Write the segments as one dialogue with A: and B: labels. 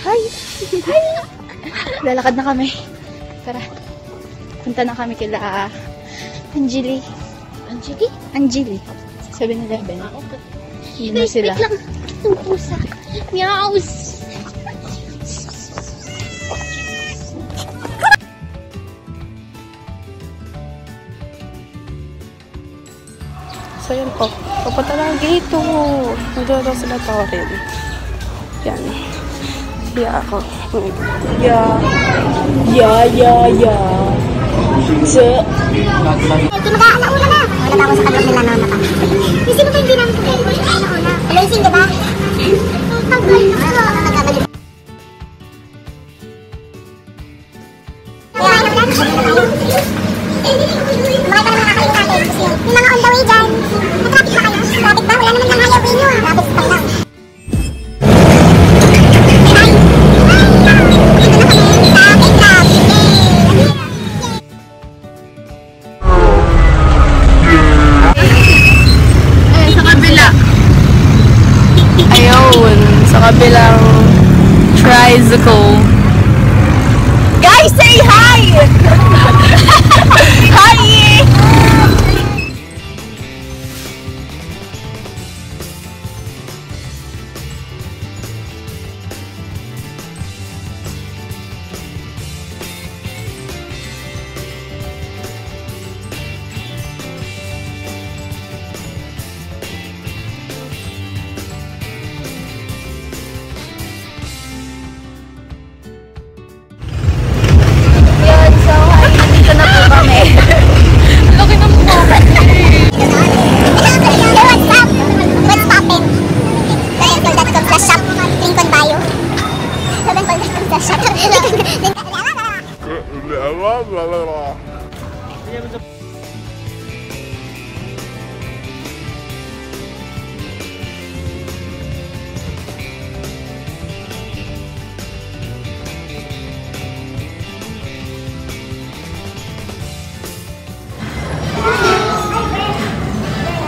A: Hi! Hi! Lalakad na kami. Tara. Punta na kami kila Anjali. Anjali? Anjali. 7-Eleven. Yun na sila.
B: Wait lang. Itong pusa. Meows!
C: So, yun po. Papunta na ang gate to. Nagdodong sila Toril. Yan. Yeah, ako. Yeah. So,
B: Ito mag-aalauna na. Wala ako sa kanila nila na pa. Sino ba hindi namin kaya? Alauna. Alaising, diba? Tagal na ka. Makita naman nakakain natin. Yung mga on the way dyan. Traffic ba kayo? Traffic ba? Wala naman ng highway nyo. Traffic pa lang.
C: ayun. Sa kabilang tricycle. Guys, say hi! Hi!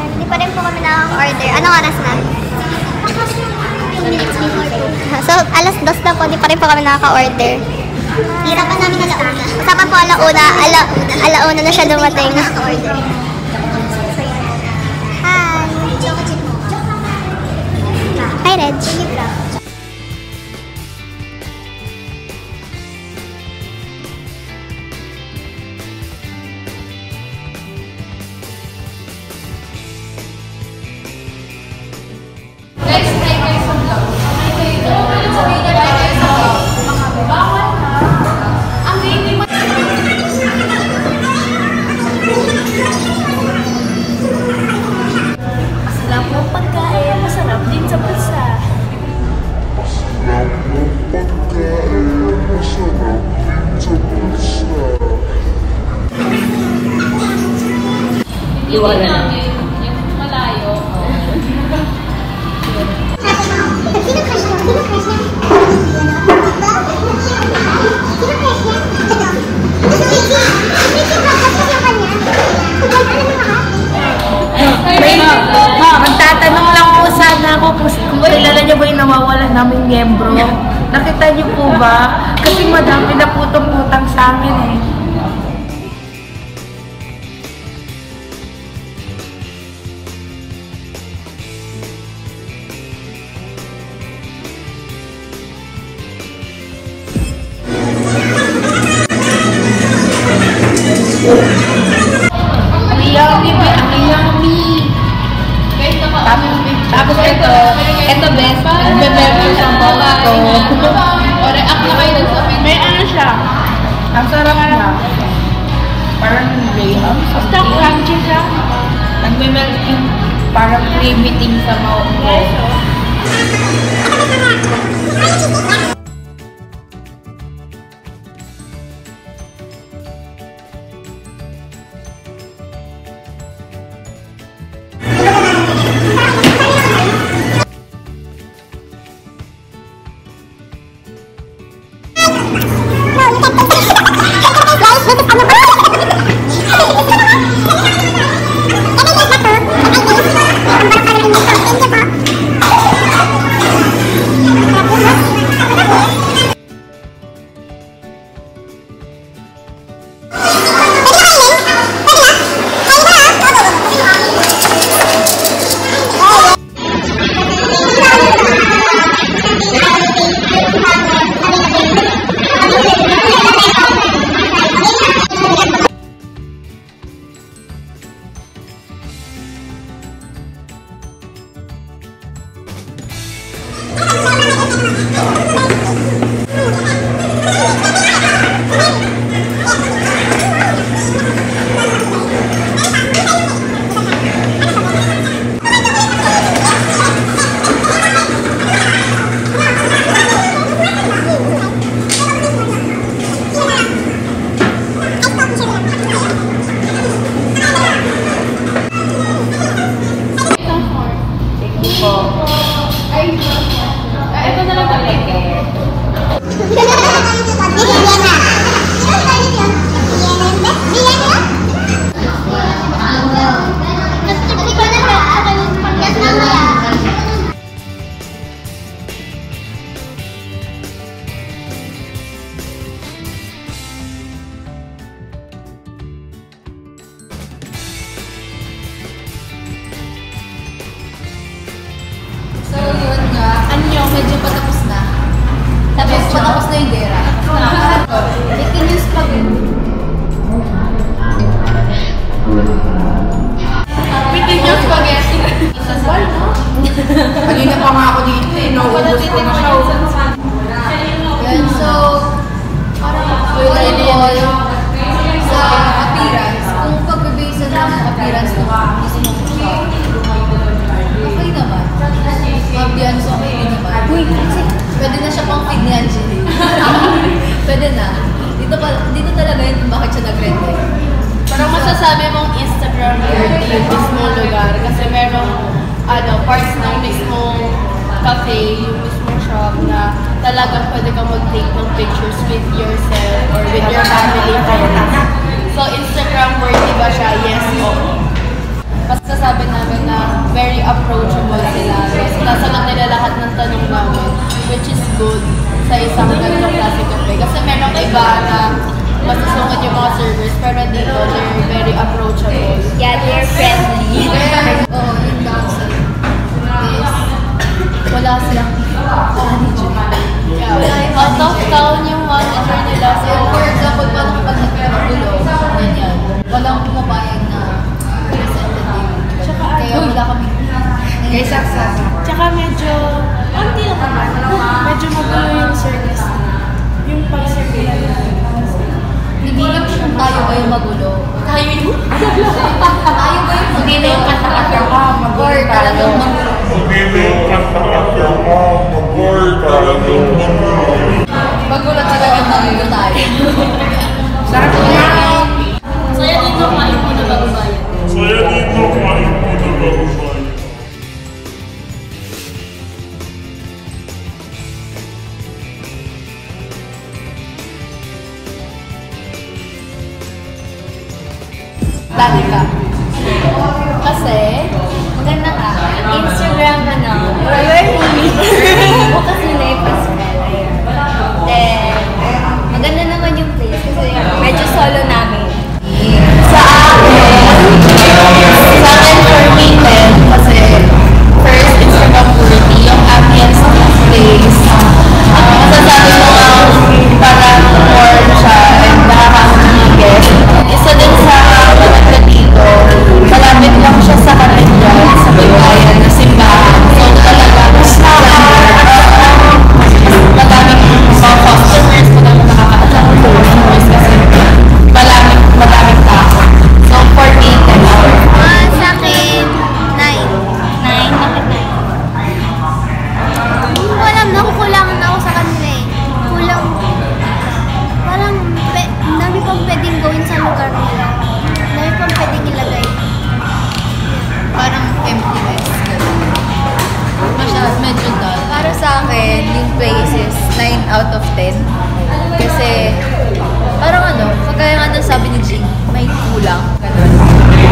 B: Hindi pa rin po kami na-order. Anong oras na? 2 minutes before po. So, alas 2 na po. Hindi pa rin po kami nakaka-order. Hirapan namin alauna. Usapan po alauna. Alauna na siya dumating. Hi! Hi, Reg.
C: Iwala na.
D: Yung malayo.
B: Sino crush niya? Sino crush niya? Sino crush niya?
D: Magtatanong lang po sana ako kung kilala niyo ba yung nawawala naming miyembro. Nakita niyo po ba? Kasi madami na putong-putang sa amin eh.
C: Tapos ito best. Bebe sa bawat ko.
D: O react na kayo dun sa video.
C: May ano siya. Ang sarap niya. Parang graham. Basta crunchy siya. Nagme-melt yung parang creamy sa mouth ko.
A: Medyo patapos na. Tapos patapos na yung gera. Ikinis pa rin. Bitin yung spaghetti. Isasal, no?
D: Kanina pa nga ako dito eh. Naubos ko na siya.
A: Yan, so, parang volleyball sa appearance. Kung pag-base lang ang appearance ng mismo shop, okay naman. Ambiance okay din naman. Uy, pwede na siya pang feed ni Angeline. Pwede na. Dito talaga yun kung bakit siya nag-rent.
C: Parang masasabi mong Instagram worthy yung mismong lugar kasi merong parts ng mismong cafe, yung mismong shop na talagang pwede kang mag-take ng pictures with yourself or with your family friends. So Instagram worthy ba siya? Yes, oo. Masasabi namin na very approachable sila. Sasagot nila lahat ng tanong namin, which is good sa isang ganitong klase cafe. Kasi merong iba na masusungod yung mga servers, pero dito, they're very approachable.
B: Yeah, they're friendly.
A: Oo, yung downside is wala silang manager.
C: Yeah. Out of town yung manager nila.
A: So, for example, paano kapag nagkakagulo, ganyan, walang pumapayag na representative. Kaya wala kami.
D: Kay Saksa.
C: Tsaka medyo, konti lang naman. Medyo magulo yung service. Yung pag-serve nila.
A: Hindi lang kung tayo ba yung magulo. Tayo ba yung magulo?
D: Hindi na yung kanta-kanta ka,
A: Or
D: magulo
A: talagang
D: tayo.
A: magulo. Magulo talagang magulo tayo.
D: Sarap na.
C: Saya dito kumain mo na bago bayan.
E: Saya dito kumain mo na bago bayan.
C: Dati ka. Kasi,
B: Maganda ka. Instagram, bukas nila yung Facebook. Then, maganda naman yung place kasi medyo solo namin.
C: sa akin for me, kasi first, Instagram worthy, yung ambience ng place. Masasabi mo parang warm siya and nakakahigit. Isa din sa maganda dito, malapit lang siya sa katedral, sa bayan na simbahan. So talaga, mas madaming mga customers, madaming nakakaalam ng customers kasi madaming tao. So for me, 10 hours.
B: Sa akin, 9. 9? Bakit 9? Hindi ko alam, nakukulangan ako sa kanila eh. Kulang. Parang, dami pang pwedeng gawin sa lugar nila. Dami pang pwedeng ilagay.
A: Parang emptiness. Medyo dull. Para sa akin, yung place is 9 out of 10. Kasi, parang kagaya nga ng sabi ni Jing, may kulang. Ganun.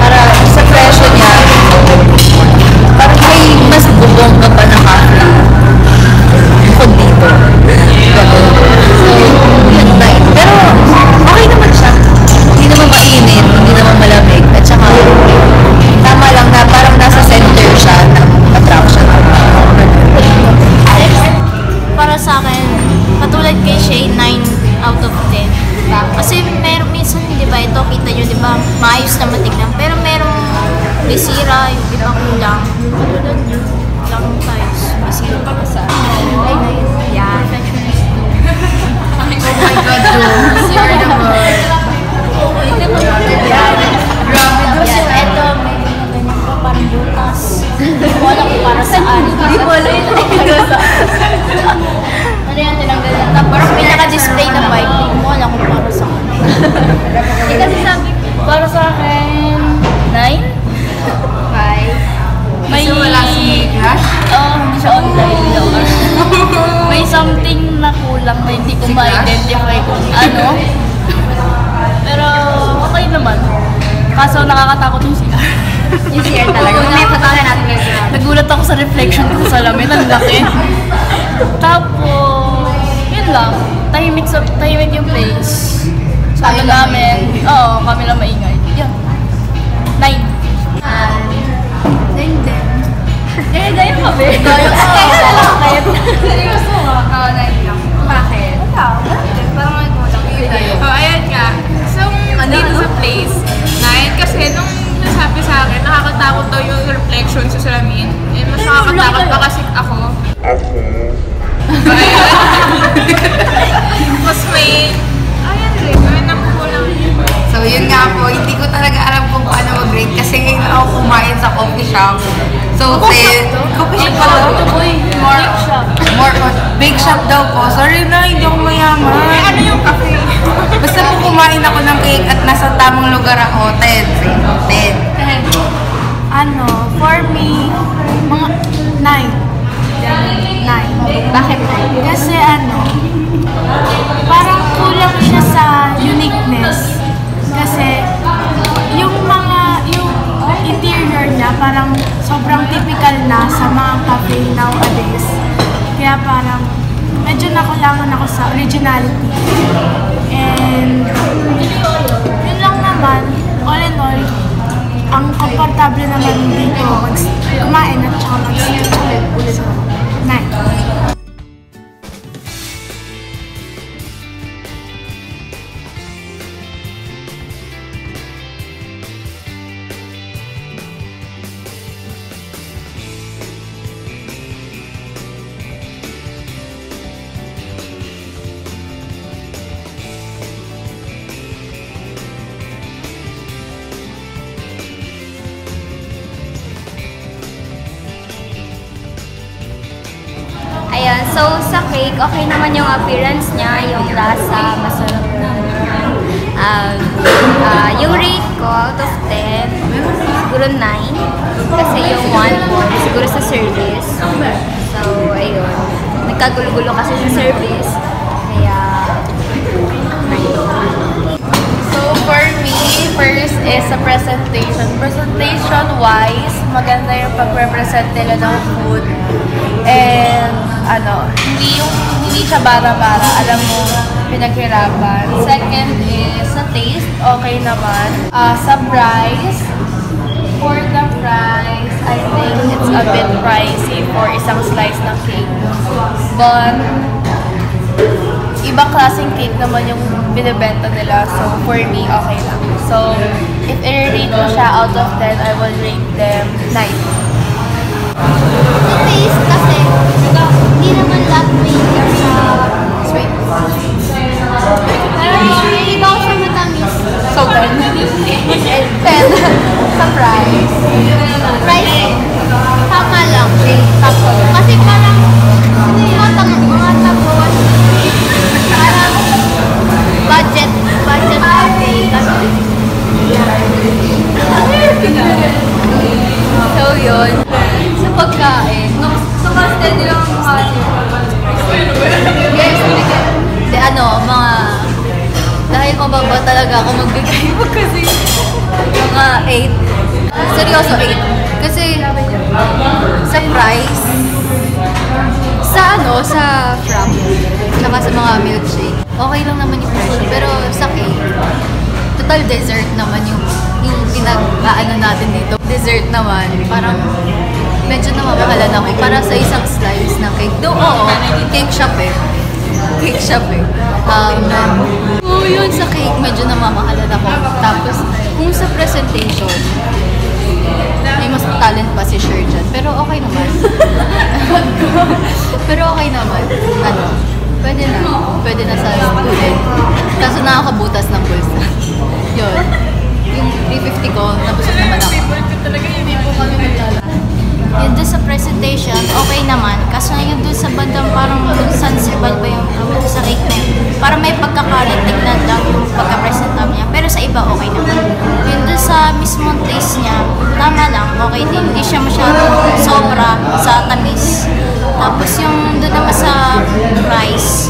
A: Para sa presyo niya, parang may mas bubong ka pa na cafe. Bukod dito. Ganun. So, yun, 9. Pero, okay naman siya. Hindi naman mainit, hindi naman malamig. At saka, tama lang na parang nasa center siya ng attraction.
B: Para sa akin, katulad kay Shay, 9 out of 10. Kasi meron minsan, di ba, ito kita nyo, di ba, maayos naman tignan. Pero merong bisira, yung iba kulang. Katulad nyo, lang tayo.
C: Ano yan, tinanggal yan. Tapos may naka-display na bike. Hindi mo alam kung para sa akin.
A: Eh kasi sabi,
C: Para sa akin, 9?
A: 5.
C: May...
D: wala si Crush?
C: Oo, hindi siya online. May something na kulang na hindi ko ma-identify kung ano. Pero okay naman. Kaso nakakatakot yung CR.
A: Yung CR talaga. May patuloy natin yung CR.
C: Nagulat ako sa reflection ko sa salamin. Ang laki. Tapos, yun lang. Tahimik yung place. Sabi namin, oo, kami lang maingay. Yan. 9.
A: Eh, ganyan kami.
C: Kaya lang kahit.
A: Seryoso nga. Oo, 9 lang. Bakit?
D: Parang may kulang. Oh, ayan nga. So, dito sa place, 9, kasi nung nasabi sa akin, nakakatakot daw yung reflection sa salamin. Eh, mas nakakatakot pa kasi ako. Mas may, ayan rin, may nakukulang.
F: So yun nga po, hindi ko talaga alam kung paano mag-rate kasi ngayon ako kumain sa coffee shop. So then, coffee shop pala. More on bake shop daw po. Sorry na, hindi ako mayaman. Ano yung cafe? Basta po kumain ako ng cake at nasa tamang lugar ako. 10.
D: Ano, for me, mga 9. 9.
A: Bakit?
D: Kasi ano, parang kulang siya sa uniqueness. Kasi yung interior niya parang sobrang typical na sa mga cafe nowadays. Kaya parang medyo nakulangan ako sa originality. And yun lang naman, all in all, ang komportable naman dito kumain at saka mag-sit. So, 9.
B: Ayan, so sa cake, okay naman yung appearance niya, yung lasa, masarap naman. Yung rate ko, out of 10, siguro 9. Kasi yung 1 point, siguro sa service. So, ayun. Nagkagulo-gulo kasi sa service. Kaya, 9.
C: So for me, first is sa presentation. Presentation-wise, maganda yung pag-represent nila ng food. And hindi siya bara-bara. Alam mo, pinaghirapan. Second is sa taste, okay naman. Sa price, for the price, I think it's a bit pricey for isang slice ng cake. But, ibang klaseng cake naman yung binibenta nila. So, for me, okay lang. So, if i-rate ko siya out of 10, I will rate them 9.
B: Sa taste kasi, hindi naman lahat may sa sweet. Pero iba ko siya matamis.
C: So, 10. And 10 sa price.
B: Price, tama lang. Kasi parang, mga tapos, parang budget cafe.
A: So yun, sa pagkain, sa mas steady lang ang mukha niyo. Yes, dahil mababa talaga ako magbigay mo kasi mga 8. Seryoso, 8. Kasi sa price, sa frap, tsaka sa mga milkshake, okay lang naman yung presyo. Pero sa cake, total dessert naman yung pinag-aano natin dito. Dessert naman, parang medyo namamahalan ako para sa isang slice ng cake. Oo, cake shop eh. Cake shop eh. Yun sa cake, medyo namamahalan ako. Tapos, kung sa presentation, may mas talent pa si Sher dyan. Pero okay naman. Pero okay naman. Pwede na sa student. Kaso nakakabutas ng bulsa. Yun. Yung 350 ko, nabusog naman ako.
C: Favorite ko talaga yun. Hindi po kami naglalala.
B: Yun doon sa presentation, okay naman. Kaso yun doon sa bandang parang sensible ba yung sa cake na yun. Para may pagkakalat, tignan lang yung pagka-present niya. Pero sa iba, okay naman. Yun doon sa mismong taste niya, tama lang, okay din. Hindi siya masyadong sobra sa tamis. Tapos yung doon naman sa price,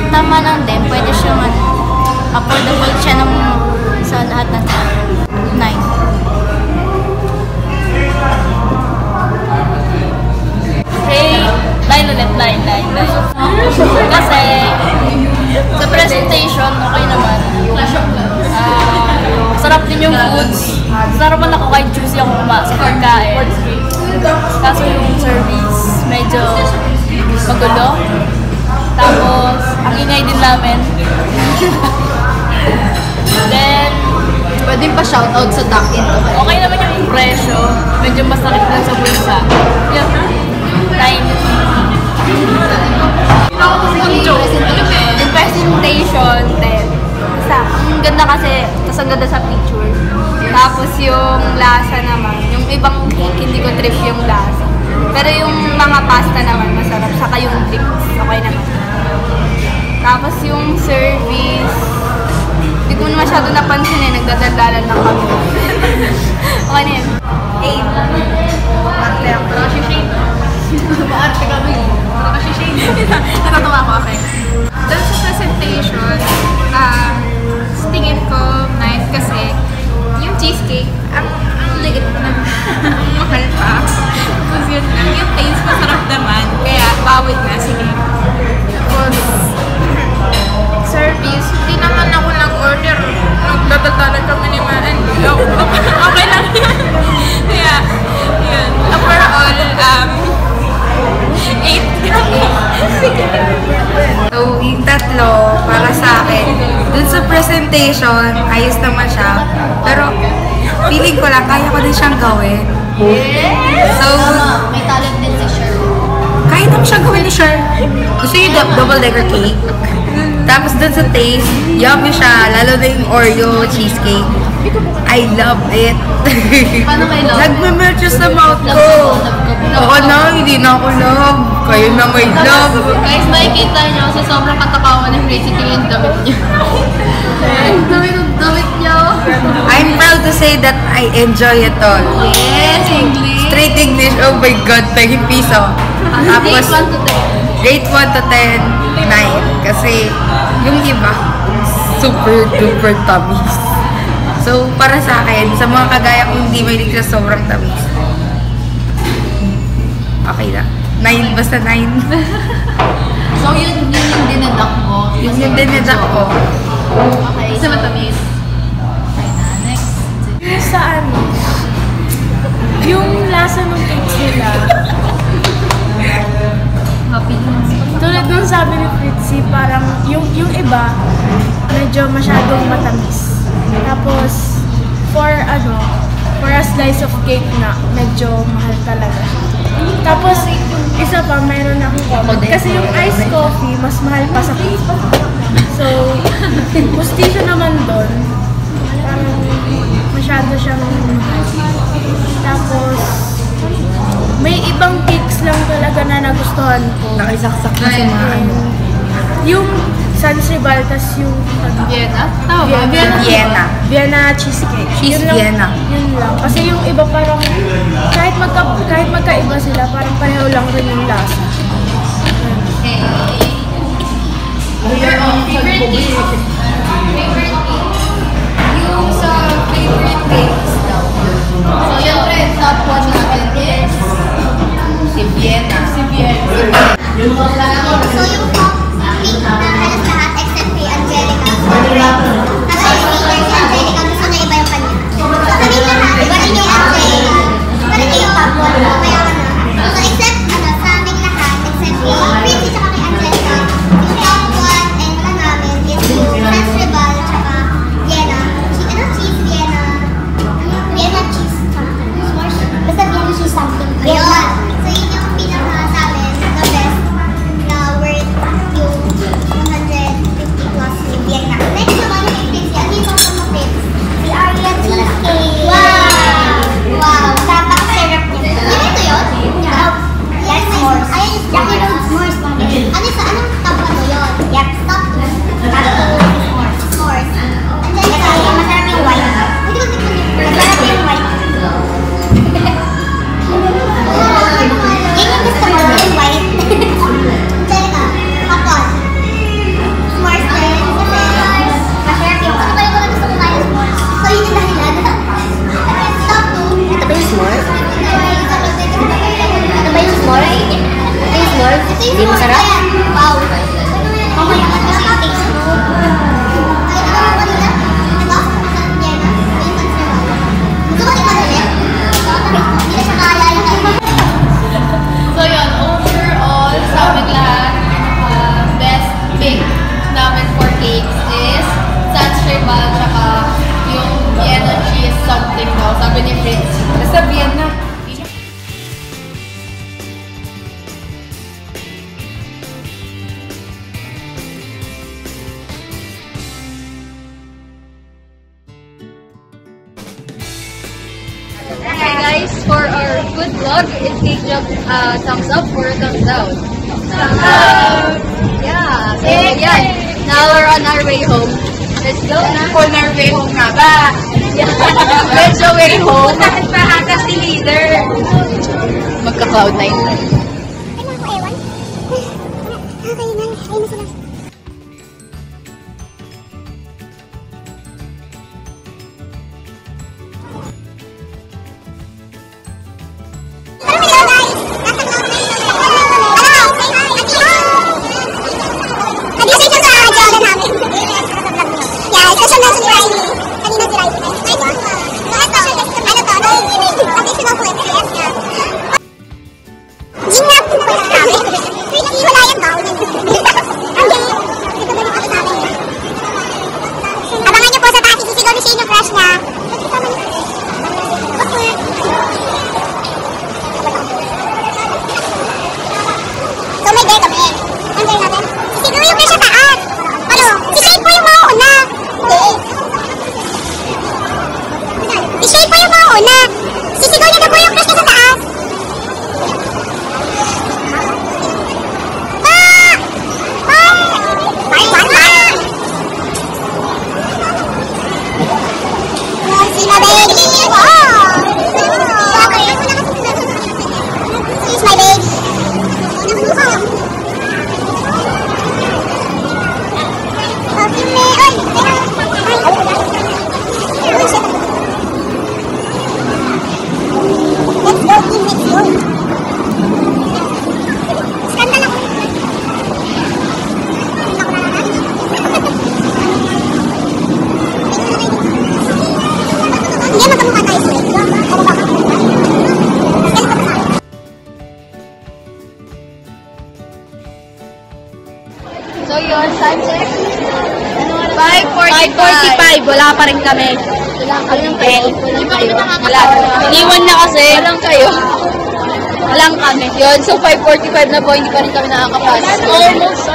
B: tama lang din. Pwede siya affordable siya ng, sa lahat ng 9.
C: Kasi sa presentation, okay naman. Sarap din yung foods. Sarapan ako kahit choosy ako sa pagkain. Kaso yung service, medyo magulo. Tapos, ang ingay din namin. Then,
A: Pwede pa shoutout sa duck-in.
C: okay naman yung presyo. Medyo masakit lang sa bulsa. Yeah. 9. Yung presentation, 10. Basta, ang ganda kasi, tapos ang ganda sa picture. Tapos yung lasa naman, yung ibang cake, hindi ko trip yung lasa. Pero yung mga pasta naman, masarap. Saka yung drinks, okay naman. Tapos yung service, hindi ko masyado napansin eh, nagdadaldalan lang kami. Okay na yun. 8. Arte ako. Parang si Shane. Maarte kami. Parang si Shane. Natatawa ko, okay.
F: Doon sa presentation, tingin ko nice kasi yung cheesecake, ang liit na, ang mahal pa. Tapos yun lang, yung taste masarap naman, kaya bawit na, sige. Tapos, service, hindi naman ako nag-order. Nagdadadalan kami ni Maan. Okay lang yun. Kaya, yun. Overall, 8. So, yung tatlo, para sa akin, dun sa presentation, ayos naman siya. Pero, feeling ko lang, kaya ko din siyang gawin.
A: Yes!
F: So,
A: May talent din si Sher.
F: kaya naman siyang gawin ni Sher. Gusto yung double-decker cake. Tapos dun sa taste, yummy siya. Lalo na yung Oreo cheesecake. I love it.
A: Paano may love?
F: Nagme-melt siya sa mouth ko. Oo na, hindi na ako love. Kayo na may love.
C: Guys, makikita nyo sa sobrang katakawan ng Felicity yung damit niya. Ang dami ng damit niya.
F: I'm proud to say that I enjoy it all.
C: Yes, English.
F: Straight English, oh my God, peging piso. Tapos,
C: Rate 1 to 10.
F: rate 1 to 10, 9. Kasi, yung iba, super duper tamis. So, para sa akin, sa mga kagaya kong hindi mahilig sa sobrang tamis, okay na. 9, basta 9.
A: So yun yung dinadak mo.
F: Yun yung dinidak ko.
A: Okay, so matamis. Okay na, next.
D: Sa ano, yung lasa ng cakes nila,
A: Happy
D: tulad nung sabi ni Fritzy, parang yung iba, medyo masyadong matamis. Tapos, for a slice of cake na, medyo mahal talaga. Tapos, isa pa, mayroon akong comment. Kasi yung iced coffee, mas mahal pa sa cake. So, mustisyo naman doon. Parang masyado siyang mahal. Tapos, may ibang cakes lang talaga na nagustuhan ko.
F: Nakisaksak na sa mga ano.
D: Yung Sansribal, tas yung
C: Vienna? Tama ba?
D: Vienna cheesecake.
F: Cheese
D: Yun lang-
F: Vienna.
D: Yun lang. Kasi yung iba parang, kahit magkaiba sila, parang pareho lang rin yung lasa.
A: Okay.
C: Favorite dish?
A: Yung sa favorite cakes daw. So yung top 1 natin is si Vienna.
B: So yung top cake na halos lahat except kay Angelica. Halos si Angelica, gusto na iba yung kanya. So kami lahat, iba rin yung Angelica. Iba rin yung top 1. Kaya so except, sa aming lahat, except kay Fritzy tsaka kay Angelica, yung top 1 and wala namin is yung Sansribal tsaka Vienna. Cheese Vienna. Vienna cheese something. Basta Vienna cheese something. Ayun. So yun yung pinaka sa amin, the best na Hindi masarap? Wow. Mamaya ka kasi yung taste mo. Ay, kanina? Ano? Gusto ko din madali? Hindi na siya kaya yung
C: So yun, overall, sa aming lahat, best pick namin for cakes is San Sherbal, tsaka yung Vienna cheese something daw, sabi ni Fritz.
F: Basta Vienna.
A: Okay guys, for our good vlog, it takes thumbs up or thumbs down. Thumbs up! Yeah, so yeah. Now we're on our way home. Let's go.
F: On our way home nga ba?
A: Let's go way home.
F: Bakit pa hata si leader?
A: Magka-cloud 9.
B: Ay, mga ko ewan. Okay na. Ayun na sila. Abangan niyo po sa taas, sisigaw ni Shane yung crush niya. So may dare kami. Ang dare natin. Sisigaw yung crush sa taas. Ano? Si Shane po yung mauuna. Si Shane po yung mauuna. Sisigaw niya na po yung crush niya sa taas. See my baby! Wow! She's my baby! Let's go, team, let's go! Skandal ako! Hindi magkamukha tayo sila. Ano ba?
A: So yun, time check.
D: 5:45, wala pa rin kami.
A: Wala kayo.
D: Wala. Iniwan na kasi.
A: Walang kayo.
D: Walang kami.
A: Yun, so 5:45 na po, hindi pa rin kami nakakapasok.
D: Almost.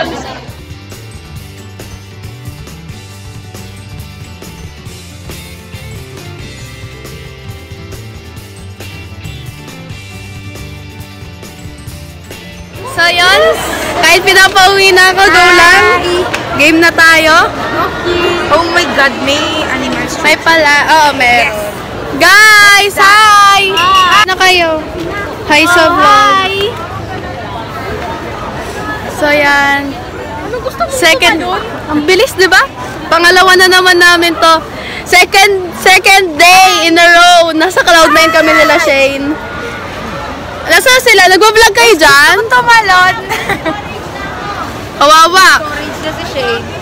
C: So yun, kahit pinapauwi na ako, go lang. Game na tayo.
F: Oh my God, may animals.
C: May pala, meron. Guys, hi! Ano kayo? Hi sa vlog. So yan. Second, ang bilis, di ba? Pangalawa na naman namin to. Second day in a row. Nasa Cloud9 kami nila, Shane. Nasaan sila? Nagwa-vlog kayo dyan?
F: Tumalon.
C: Kawawa.
A: Orange na si Shane.